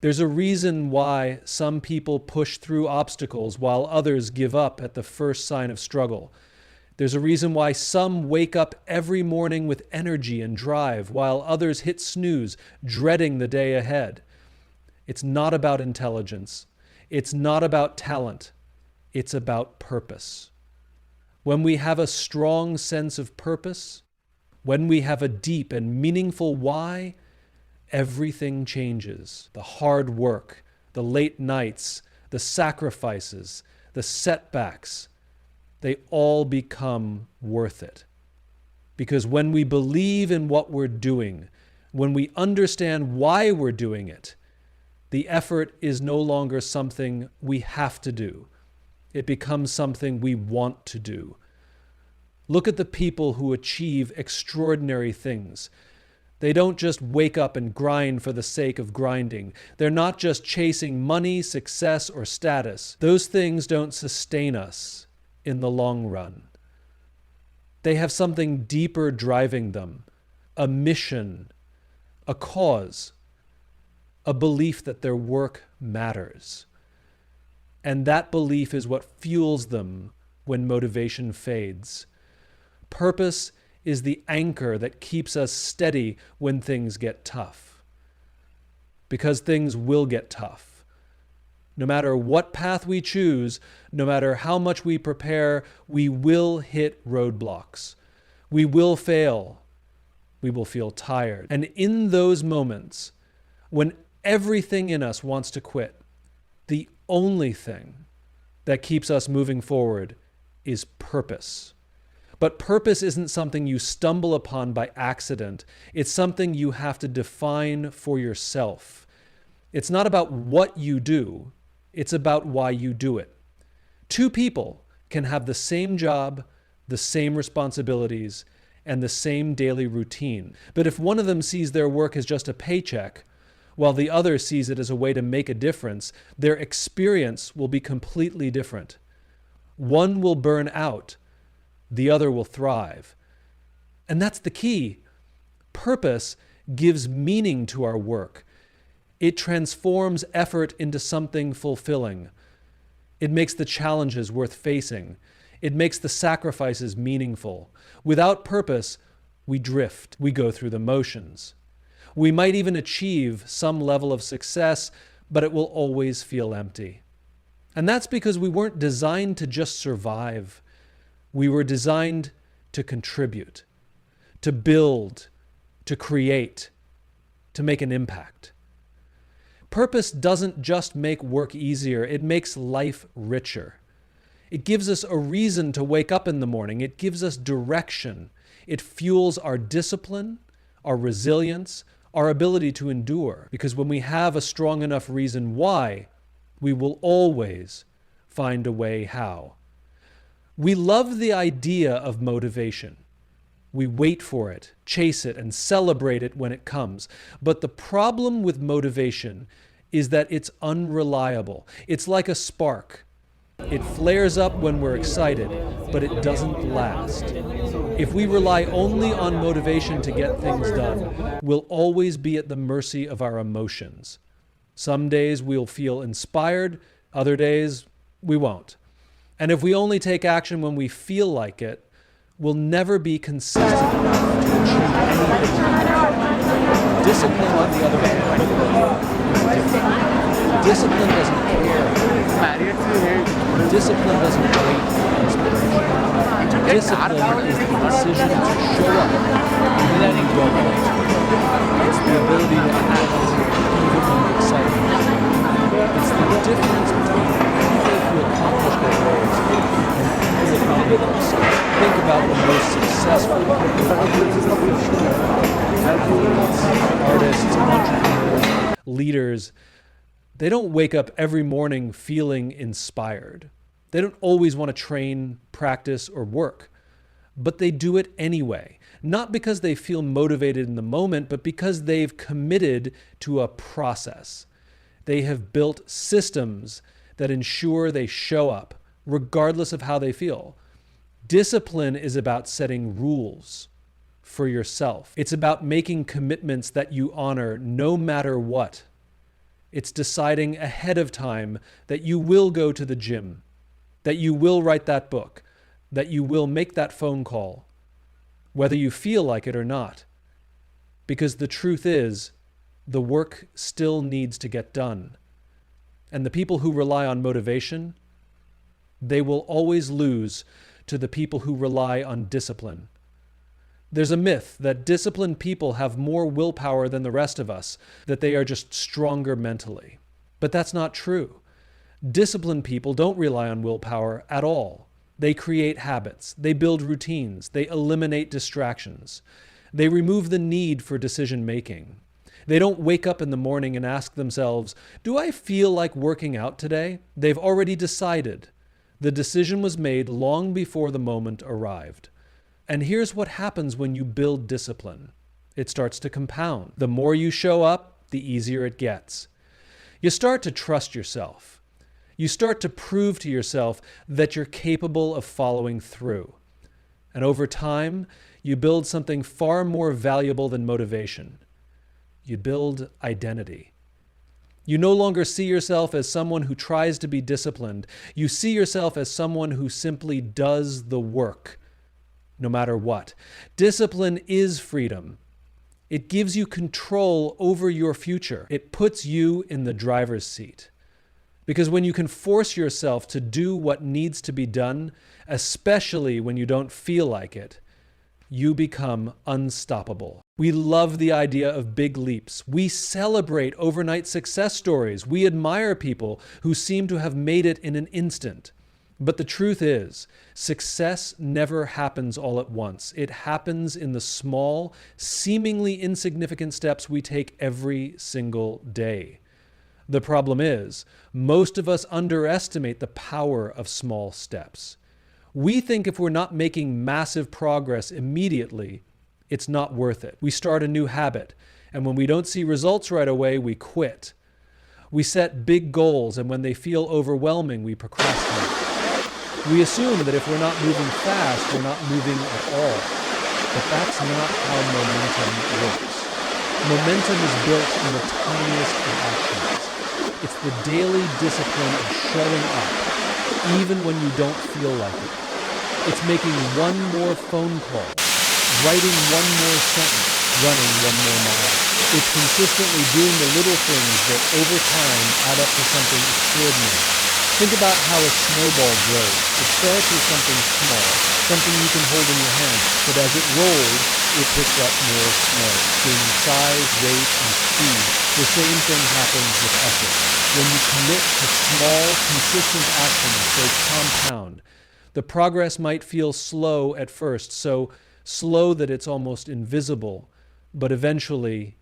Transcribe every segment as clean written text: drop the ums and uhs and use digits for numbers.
There's a reason why some people push through obstacles while others give up at the first sign of struggle. There's a reason why some wake up every morning with energy and drive, while others hit snooze, dreading the day ahead. It's not about intelligence. It's not about talent. It's about purpose. When we have a strong sense of purpose, when we have a deep and meaningful why, everything changes. The hard work, the late nights, the sacrifices, the setbacks, they all become worth it. Because when we believe in what we're doing, when we understand why we're doing it, the effort is no longer something we have to do. It becomes something we want to do. Look at the people who achieve extraordinary things. They don't just wake up and grind for the sake of grinding. They're not just chasing money, success, or status. Those things don't sustain us in the long run. They have something deeper driving them, a mission, a cause, a belief that their work matters. And that belief is what fuels them when motivation fades. Purpose is the anchor that keeps us steady when things get tough. Because things will get tough. No matter what path we choose, no matter how much we prepare, we will hit roadblocks. We will fail. We will feel tired. And in those moments, when everything in us wants to quit, the only thing that keeps us moving forward is purpose. But purpose isn't something you stumble upon by accident. It's something you have to define for yourself. It's not about what you do. It's about why you do it. Two people can have the same job, the same responsibilities, and the same daily routine. But if one of them sees their work as just a paycheck, while the other sees it as a way to make a difference, their experience will be completely different. One will burn out, the other will thrive. And that's the key. Purpose gives meaning to our work. It transforms effort into something fulfilling. It makes the challenges worth facing. It makes the sacrifices meaningful. Without purpose, we drift. We go through the motions. We might even achieve some level of success, but it will always feel empty. And that's because we weren't designed to just survive. We were designed to contribute, to build, to create, to make an impact. Purpose doesn't just make work easier, it makes life richer. It gives us a reason to wake up in the morning. It gives us direction. It fuels our discipline, our resilience, our ability to endure. Because when we have a strong enough reason why, we will always find a way how. We love the idea of motivation. We wait for it, chase it, and celebrate it when it comes. But the problem with motivation is that it's unreliable. It's like a spark. It flares up when we're excited, but it doesn't last. If we rely only on motivation to get things done, we'll always be at the mercy of our emotions. Some days we'll feel inspired, other days we won't. And if we only take action when we feel like it, we'll never be consistent enough to achieve anything. Discipline, on the other hand, discipline doesn't care. Discipline doesn't wait for inspiration. Discipline is the decision to show up even when you don't want to. It's the ability to act even when you're excited. It's the difference between people who accomplish their goals and people who accomplish themselves. Think about the most successful athletes, artists, entrepreneurs, leaders. They don't wake up every morning feeling inspired. They don't always want to train, practice, or work. But they do it anyway. Not because they feel motivated in the moment, but because they've committed to a process. They have built systems that ensure they show up, regardless of how they feel. Discipline is about setting rules for yourself. It's about making commitments that you honor no matter what. It's deciding ahead of time that you will go to the gym, that you will write that book, that you will make that phone call, whether you feel like it or not. Because the truth is, the work still needs to get done. And the people who rely on motivation, they will always lose to the people who rely on discipline. There's a myth that disciplined people have more willpower than the rest of us, that they are just stronger mentally. But that's not true. Disciplined people don't rely on willpower at all. They create habits, they build routines, they eliminate distractions. They remove the need for decision making. They don't wake up in the morning and ask themselves, do I feel like working out today? They've already decided. The decision was made long before the moment arrived. And here's what happens when you build discipline. It starts to compound. The more you show up, the easier it gets. You start to trust yourself. You start to prove to yourself that you're capable of following through. And over time, you build something far more valuable than motivation. You build identity. You no longer see yourself as someone who tries to be disciplined. You see yourself as someone who simply does the work, no matter what. Discipline is freedom. It gives you control over your future. It puts you in the driver's seat. Because when you can force yourself to do what needs to be done, especially when you don't feel like it, you become unstoppable. We love the idea of big leaps. We celebrate overnight success stories. We admire people who seem to have made it in an instant. But the truth is, success never happens all at once. It happens in the small, seemingly insignificant steps we take every single day. The problem is, most of us underestimate the power of small steps. We think if we're not making massive progress immediately, it's not worth it. We start a new habit, and when we don't see results right away, we quit. We set big goals, and when they feel overwhelming, we procrastinate. We assume that if we're not moving fast, we're not moving at all. But that's not how momentum works. Momentum is built in the tiniest of actions. It's the daily discipline of showing up, even when you don't feel like it. It's making one more phone call, writing one more sentence, running one more mile. It's consistently doing the little things that over time add up to something extraordinary. Think about how a snowball grows. It starts with something small, something you can hold in your hand, but as it rolls, it picks up more snow. In size, weight, and speed, the same thing happens with effort. When you commit to small, consistent actions, they compound. The progress might feel slow at first, so slow that it's almost invisible, but eventually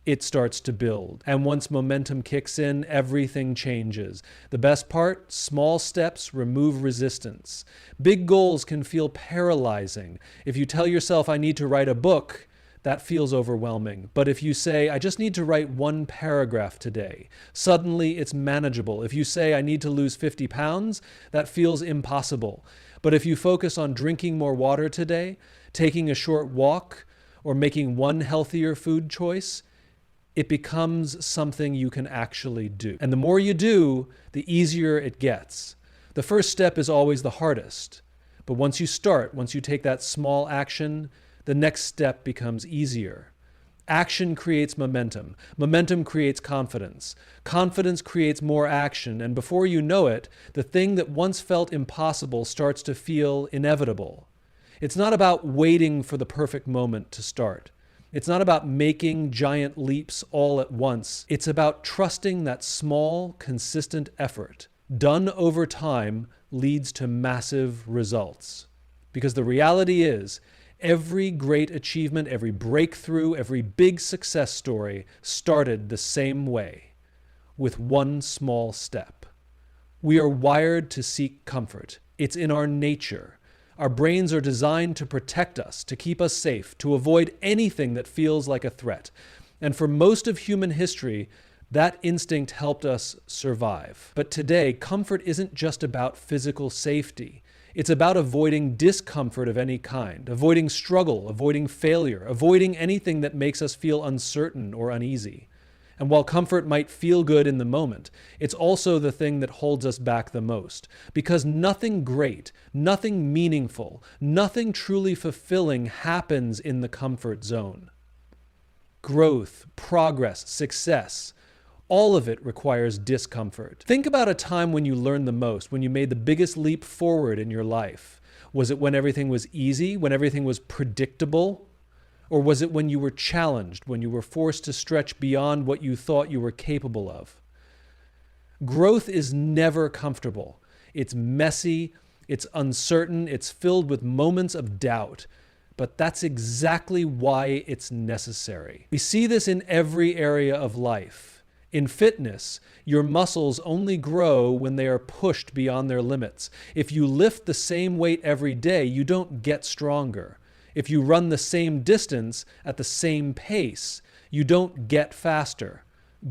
it starts to build. And once momentum kicks in, everything changes. The best part, small steps remove resistance. Big goals can feel paralyzing. If you tell yourself, I need to write a book, that feels overwhelming. But if you say, I just need to write one paragraph today, suddenly it's manageable. If you say, I need to lose 50 pounds, that feels impossible. But if you focus on drinking more water today, taking a short walk, or making one healthier food choice, it becomes something you can actually do. And the more you do, the easier it gets. The first step is always the hardest. But once you start, once you take that small action, the next step becomes easier. Action creates momentum. Momentum creates confidence. Confidence creates more action. And before you know it, the thing that once felt impossible starts to feel inevitable. It's not about waiting for the perfect moment to start. It's not about making giant leaps all at once. It's about trusting that small, consistent effort, done over time, leads to massive results. Because the reality is, every great achievement, every breakthrough, every big success story started the same way, with one small step. We are wired to seek comfort. It's in our nature. Our brains are designed to protect us, to keep us safe, to avoid anything that feels like a threat. And for most of human history, that instinct helped us survive. But today, comfort isn't just about physical safety. It's about avoiding discomfort of any kind, avoiding struggle, avoiding failure, avoiding anything that makes us feel uncertain or uneasy. And while comfort might feel good in the moment, it's also the thing that holds us back the most. Because nothing great, nothing meaningful, nothing truly fulfilling happens in the comfort zone. Growth, progress, success, all of it requires discomfort. Think about a time when you learned the most, when you made the biggest leap forward in your life. Was it when everything was easy, when everything was predictable? Or was it when you were challenged, when you were forced to stretch beyond what you thought you were capable of? Growth is never comfortable. It's messy, it's uncertain, it's filled with moments of doubt. But that's exactly why it's necessary. We see this in every area of life. In fitness, your muscles only grow when they are pushed beyond their limits. If you lift the same weight every day, you don't get stronger. If you run the same distance at the same pace, you don't get faster.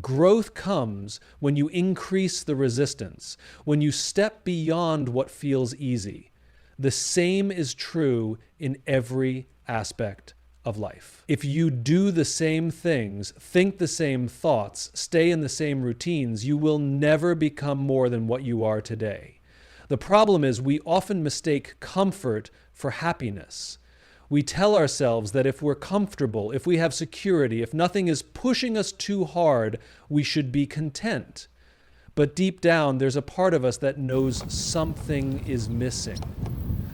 Growth comes when you increase the resistance, when you step beyond what feels easy. The same is true in every aspect of life. If you do the same things, think the same thoughts, stay in the same routines, you will never become more than what you are today. The problem is we often mistake comfort for happiness. We tell ourselves that if we're comfortable, if we have security, if nothing is pushing us too hard, we should be content. But deep down, there's a part of us that knows something is missing.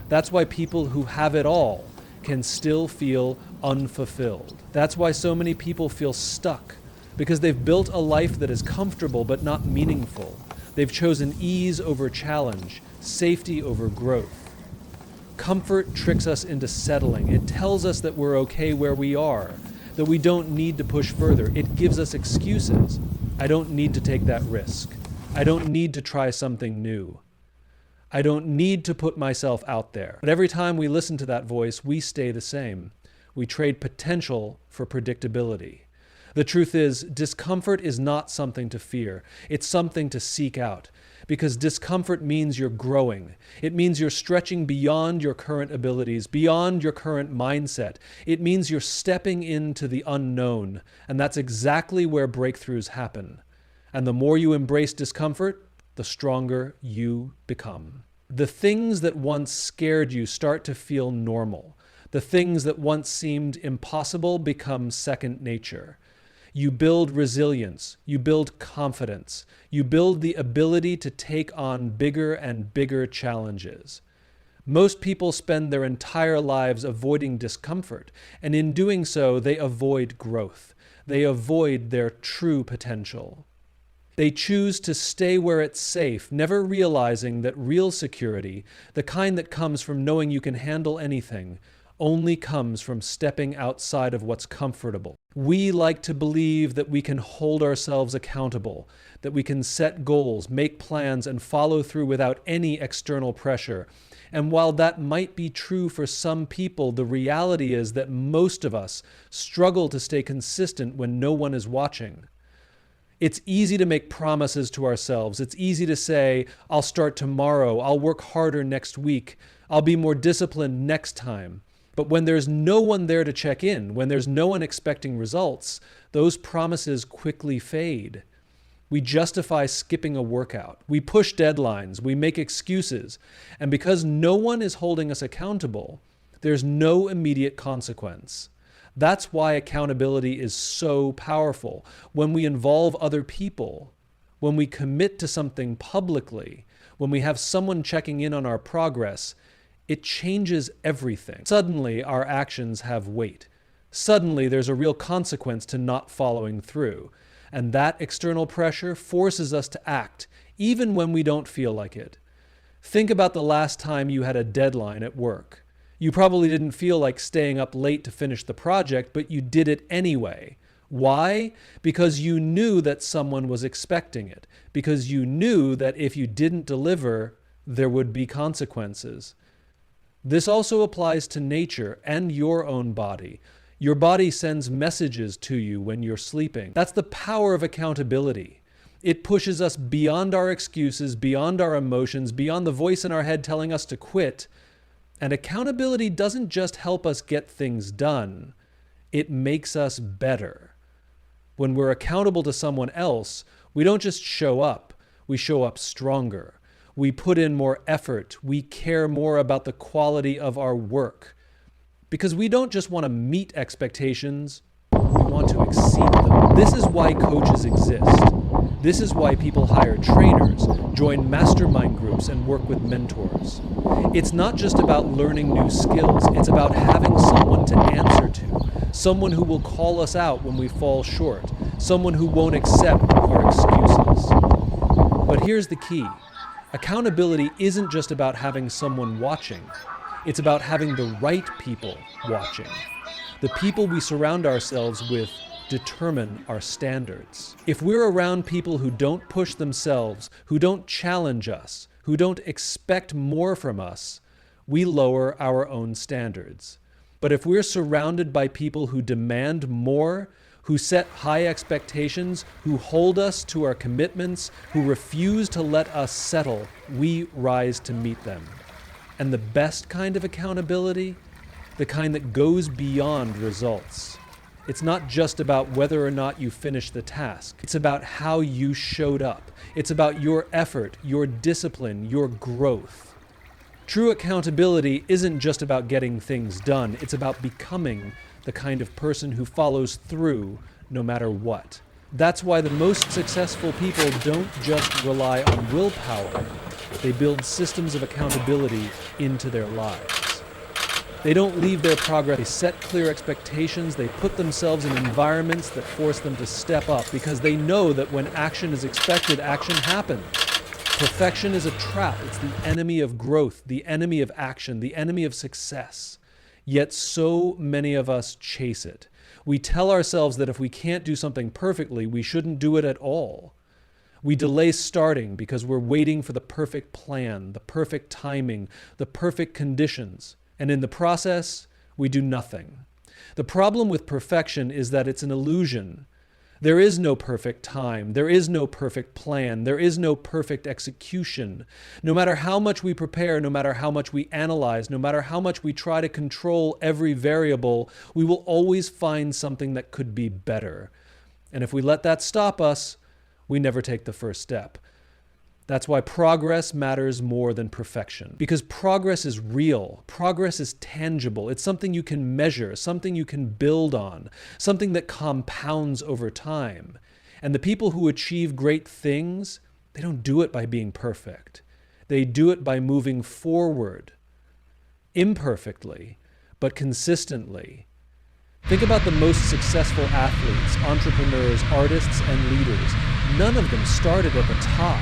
That's why people who have it all can still feel unfulfilled. That's why so many people feel stuck, because they've built a life that is comfortable but not meaningful. They've chosen ease over challenge, safety over growth. Comfort tricks us into settling. It tells us that we're okay where we are, that we don't need to push further. It gives us excuses. I don't need to take that risk. I don't need to try something new. I don't need to put myself out there. But every time we listen to that voice, we stay the same. We trade potential for predictability. The truth is, discomfort is not something to fear. It's something to seek out. Because discomfort means you're growing. It means you're stretching beyond your current abilities, beyond your current mindset. It means you're stepping into the unknown. And that's exactly where breakthroughs happen. And the more you embrace discomfort, the stronger you become. The things that once scared you start to feel normal. The things that once seemed impossible become second nature. You build resilience, you build confidence, you build the ability to take on bigger and bigger challenges. Most people spend their entire lives avoiding discomfort, and in doing so, they avoid growth. They avoid their true potential. They choose to stay where it's safe, never realizing that real security, the kind that comes from knowing you can handle anything, only comes from stepping outside of what's comfortable. We like to believe that we can hold ourselves accountable, that we can set goals, make plans, and follow through without any external pressure. And while that might be true for some people, the reality is that most of us struggle to stay consistent when no one is watching. It's easy to make promises to ourselves. It's easy to say, I'll start tomorrow, I'll work harder next week, I'll be more disciplined next time. But when there's no one there to check in, when there's no one expecting results, those promises quickly fade. We justify skipping a workout. We push deadlines. We make excuses. And because no one is holding us accountable, there's no immediate consequence. That's why accountability is so powerful. When we involve other people, when we commit to something publicly, when we have someone checking in on our progress, it changes everything. Suddenly, our actions have weight. Suddenly, there's a real consequence to not following through. And that external pressure forces us to act, even when we don't feel like it. Think about the last time you had a deadline at work. You probably didn't feel like staying up late to finish the project, but you did it anyway. Why? Because you knew that someone was expecting it. Because you knew that if you didn't deliver, there would be consequences. This also applies to nature and your own body. Your body sends messages to you when you're sleeping. That's the power of accountability. It pushes us beyond our excuses, beyond our emotions, beyond the voice in our head telling us to quit. And accountability doesn't just help us get things done. It makes us better. When we're accountable to someone else, we don't just show up, we show up stronger. We put in more effort. We care more about the quality of our work. Because we don't just want to meet expectations, we want to exceed them. This is why coaches exist. This is why people hire trainers, join mastermind groups, and work with mentors. It's not just about learning new skills, it's about having someone to answer to, someone who will call us out when we fall short, someone who won't accept our excuses. But here's the key. Accountability isn't just about having someone watching. It's about having the right people watching. The people we surround ourselves with determine our standards. If we're around people who don't push themselves, who don't challenge us, who don't expect more from us, we lower our own standards. But if we're surrounded by people who demand more, who set high expectations, who hold us to our commitments, who refuse to let us settle, we rise to meet them. And the best kind of accountability? The kind that goes beyond results. It's not just about whether or not you finish the task. It's about how you showed up. It's about your effort, your discipline, your growth. True accountability isn't just about getting things done. It's about becoming the kind of person who follows through no matter what. That's why the most successful people don't just rely on willpower. They build systems of accountability into their lives. They don't leave their progress. They set clear expectations. They put themselves in environments that force them to step up because they know that when action is expected, action happens. Perfection is a trap. It's the enemy of growth, the enemy of action, the enemy of success. Yet so many of us chase it. We tell ourselves that if we can't do something perfectly, we shouldn't do it at all. We delay starting because we're waiting for the perfect plan, the perfect timing, the perfect conditions. And in the process, we do nothing. The problem with perfection is that it's an illusion. There is no perfect time. There is no perfect plan. There is no perfect execution. No matter how much we prepare, no matter how much we analyze, no matter how much we try to control every variable, we will always find something that could be better. And if we let that stop us, we never take the first step. That's why progress matters more than perfection. Because progress is real. Progress is tangible. It's something you can measure, something you can build on, something that compounds over time. And the people who achieve great things, they don't do it by being perfect. They do it by moving forward, imperfectly, but consistently. Think about the most successful athletes, entrepreneurs, artists, and leaders. None of them started at the top.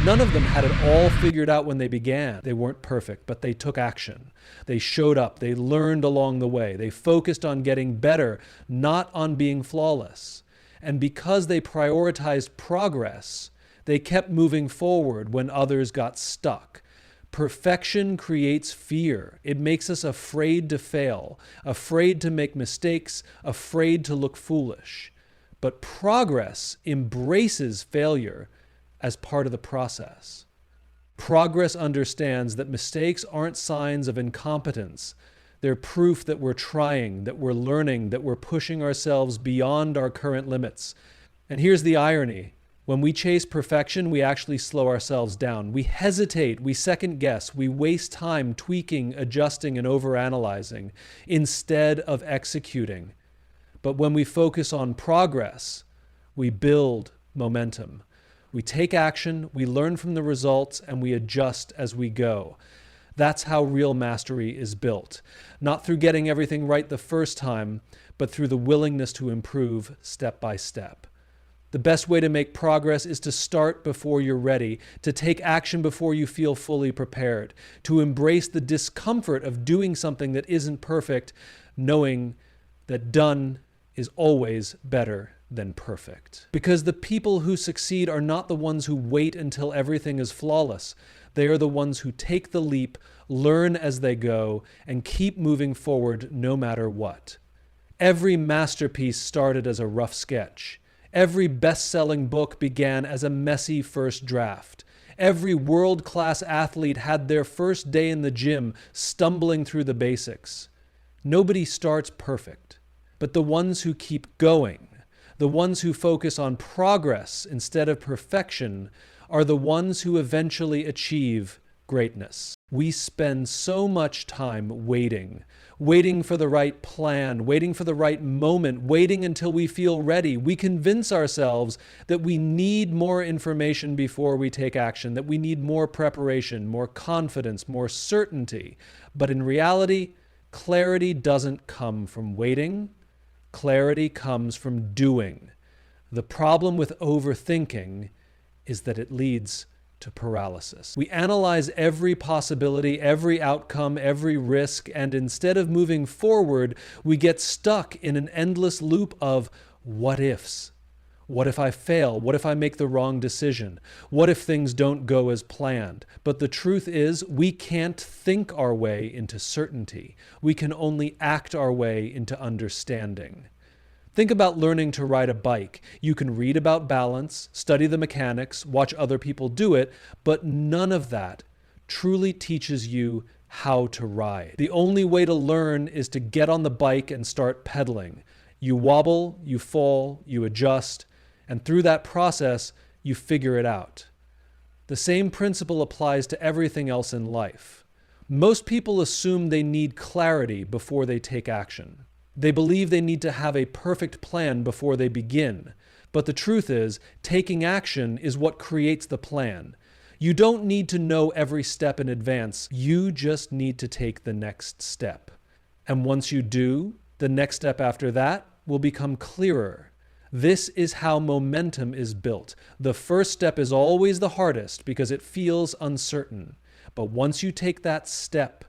None of them had it all figured out when they began. They weren't perfect, but they took action. They showed up. They learned along the way. They focused on getting better, not on being flawless. And because they prioritized progress, they kept moving forward when others got stuck. Perfection creates fear. It makes us afraid to fail, afraid to make mistakes, afraid to look foolish. But progress embraces failure as part of the process. Progress understands that mistakes aren't signs of incompetence. They're proof that we're trying, that we're learning, that we're pushing ourselves beyond our current limits. And here's the irony. When we chase perfection, we actually slow ourselves down. We hesitate, we second guess, we waste time tweaking, adjusting, and overanalyzing instead of executing. But when we focus on progress, we build momentum. We take action, we learn from the results, and we adjust as we go. That's how real mastery is built. Not through getting everything right the first time, but through the willingness to improve step by step. The best way to make progress is to start before you're ready, to take action before you feel fully prepared, to embrace the discomfort of doing something that isn't perfect, knowing that done is always better than perfect. Because the people who succeed are not the ones who wait until everything is flawless. They are the ones who take the leap, learn as they go, and keep moving forward no matter what. Every masterpiece started as a rough sketch. Every best-selling book began as a messy first draft. Every world-class athlete had their first day in the gym, stumbling through the basics. Nobody starts perfect, but the ones who keep going, The ones who focus on progress instead of perfection are the ones who eventually achieve greatness. We spend so much time waiting for the right plan, waiting for the right moment, waiting until we feel ready. We convince ourselves that we need more information before we take action, that we need more preparation, more confidence, more certainty. But in reality, clarity doesn't come from waiting. Clarity comes from doing. The problem with overthinking is that it leads to paralysis. We analyze every possibility, every outcome, every risk, and instead of moving forward, we get stuck in an endless loop of what ifs. What if I fail? What if I make the wrong decision? What if things don't go as planned? But the truth is, we can't think our way into certainty. We can only act our way into understanding. Think about learning to ride a bike. You can read about balance, study the mechanics, watch other people do it, but none of that truly teaches you how to ride. The only way to learn is to get on the bike and start pedaling. You wobble, you fall, you adjust, and through that process, you figure it out. The same principle applies to everything else in life. Most people assume they need clarity before they take action. They believe they need to have a perfect plan before they begin. But the truth is, taking action is what creates the plan. You don't need to know every step in advance. You just need to take the next step. And once you do, the next step after that will become clearer. This is how momentum is built. The first step is always the hardest because it feels uncertain. But once you take that step,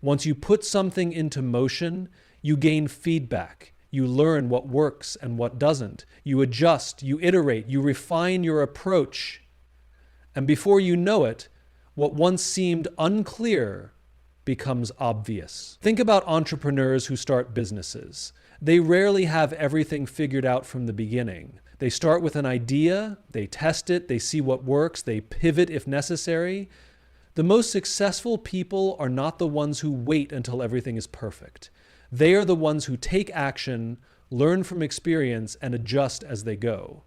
once you put something into motion, you gain feedback. You learn what works and what doesn't. You adjust, you iterate, you refine your approach. And before you know it, what once seemed unclear becomes obvious. Think about entrepreneurs who start businesses. They rarely have everything figured out from the beginning. They start with an idea, they test it, they see what works, they pivot if necessary. The most successful people are not the ones who wait until everything is perfect. They are the ones who take action, learn from experience, and adjust as they go.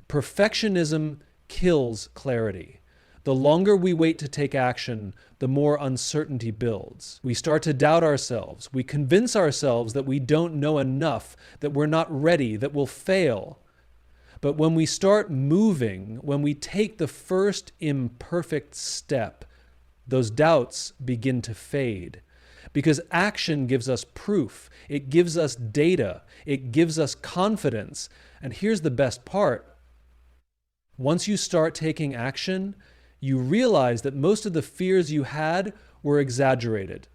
Perfectionism kills clarity. The longer we wait to take action, the more uncertainty builds. We start to doubt ourselves. We convince ourselves that we don't know enough, that we're not ready, that we'll fail. But when we start moving, when we take the first imperfect step, those doubts begin to fade. Because action gives us proof, it gives us data, it gives us confidence. And here's the best part. Once you start taking action, you realize that most of the fears you had were exaggerated.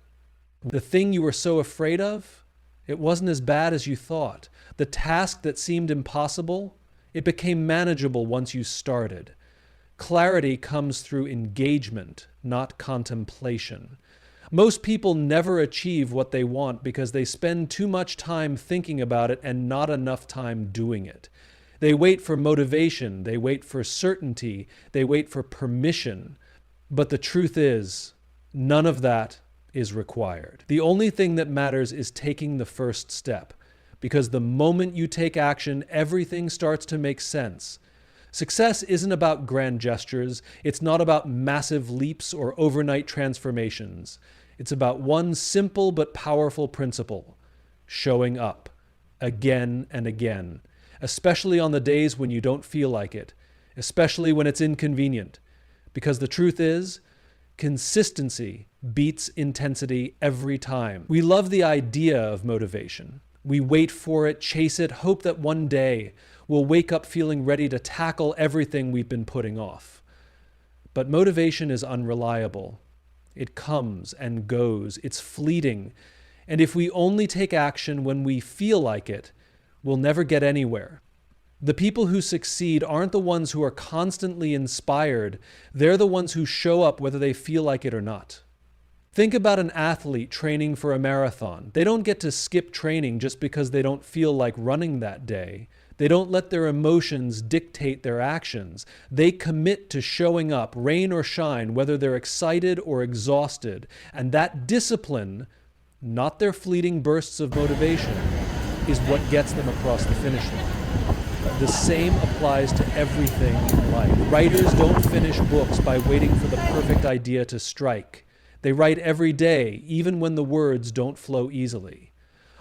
The thing you were so afraid of, it wasn't as bad as you thought. The task that seemed impossible, it became manageable once you started. Clarity comes through engagement, not contemplation. Most people never achieve what they want because they spend too much time thinking about it and not enough time doing it. They wait for motivation, they wait for certainty, they wait for permission. But the truth is, none of that is required. The only thing that matters is taking the first step, because the moment you take action, everything starts to make sense. Success isn't about grand gestures, it's not about massive leaps or overnight transformations. It's about one simple but powerful principle: showing up again and again, especially on the days when you don't feel like it, especially when it's inconvenient. Because the truth is, consistency beats intensity every time. We love the idea of motivation. We wait for it, chase it, hope that one day we'll wake up feeling ready to tackle everything we've been putting off. But motivation is unreliable. It comes and goes. It's fleeting. And if we only take action when we feel like it, we'll never get anywhere. The people who succeed aren't the ones who are constantly inspired. They're the ones who show up whether they feel like it or not. Think about an athlete training for a marathon. They don't get to skip training just because they don't feel like running that day. They don't let their emotions dictate their actions. They commit to showing up, rain or shine, whether they're excited or exhausted. And that discipline, not their fleeting bursts of motivation, is what gets them across the finish line. The same applies to everything in life. Writers don't finish books by waiting for the perfect idea to strike. They write every day, even when the words don't flow easily.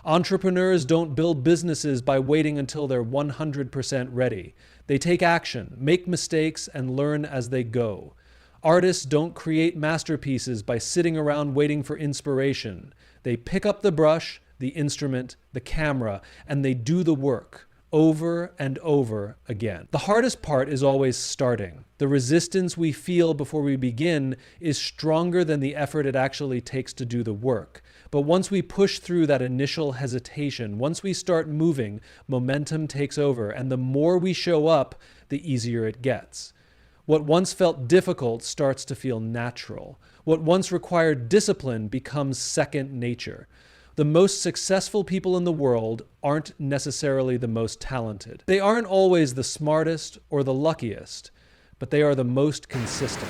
Entrepreneurs don't build businesses by waiting until they're 100% ready. They take action, make mistakes, and learn as they go. Artists don't create masterpieces by sitting around waiting for inspiration. They pick up the brush, the instrument, the camera, and they do the work over and over again. The hardest part is always starting. The resistance we feel before we begin is stronger than the effort it actually takes to do the work. But once we push through that initial hesitation, once we start moving, momentum takes over, and the more we show up, the easier it gets. What once felt difficult starts to feel natural. What once required discipline becomes second nature. The most successful people in the world aren't necessarily the most talented. They aren't always the smartest or the luckiest, but they are the most consistent.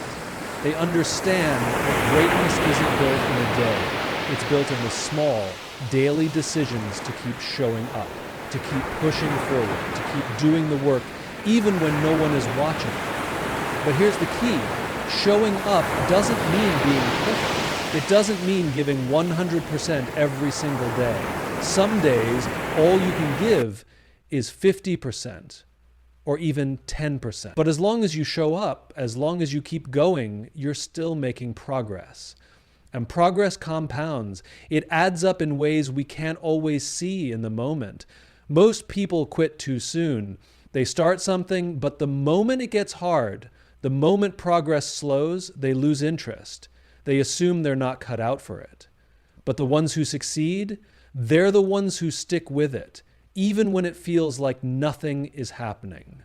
They understand that greatness isn't built in a day. It's built in the small, daily decisions to keep showing up, to keep pushing forward, to keep doing the work, even when no one is watching. But here's the key. Showing up doesn't mean being perfect. It doesn't mean giving 100% every single day. Some days, all you can give is 50% or even 10%. But as long as you show up, as long as you keep going, you're still making progress. And progress compounds. It adds up in ways we can't always see in the moment. Most people quit too soon. They start something, but the moment it gets hard, the moment progress slows, they lose interest. They assume they're not cut out for it. But the ones who succeed, they're the ones who stick with it, even when it feels like nothing is happening.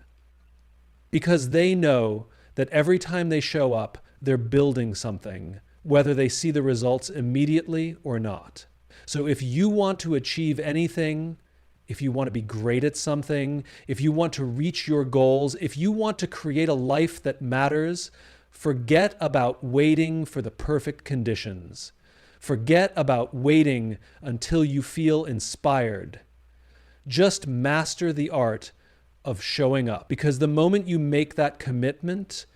Because they know that every time they show up, they're building something, whether they see the results immediately or not. So if you want to achieve anything, if you want to be great at something, if you want to reach your goals, if you want to create a life that matters, forget about waiting for the perfect conditions. Forget about waiting until you feel inspired. Just master the art of showing up, because the moment you make that commitment,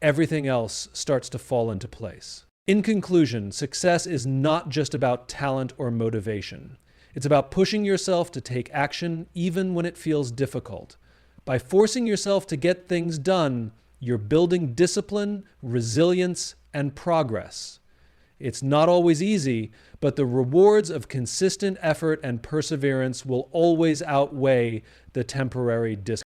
everything else starts to fall into place. In conclusion, success is not just about talent or motivation. It's about pushing yourself to take action even when it feels difficult. By forcing yourself to get things done, you're building discipline, resilience, and progress. It's not always easy, but the rewards of consistent effort and perseverance will always outweigh the temporary discomfort.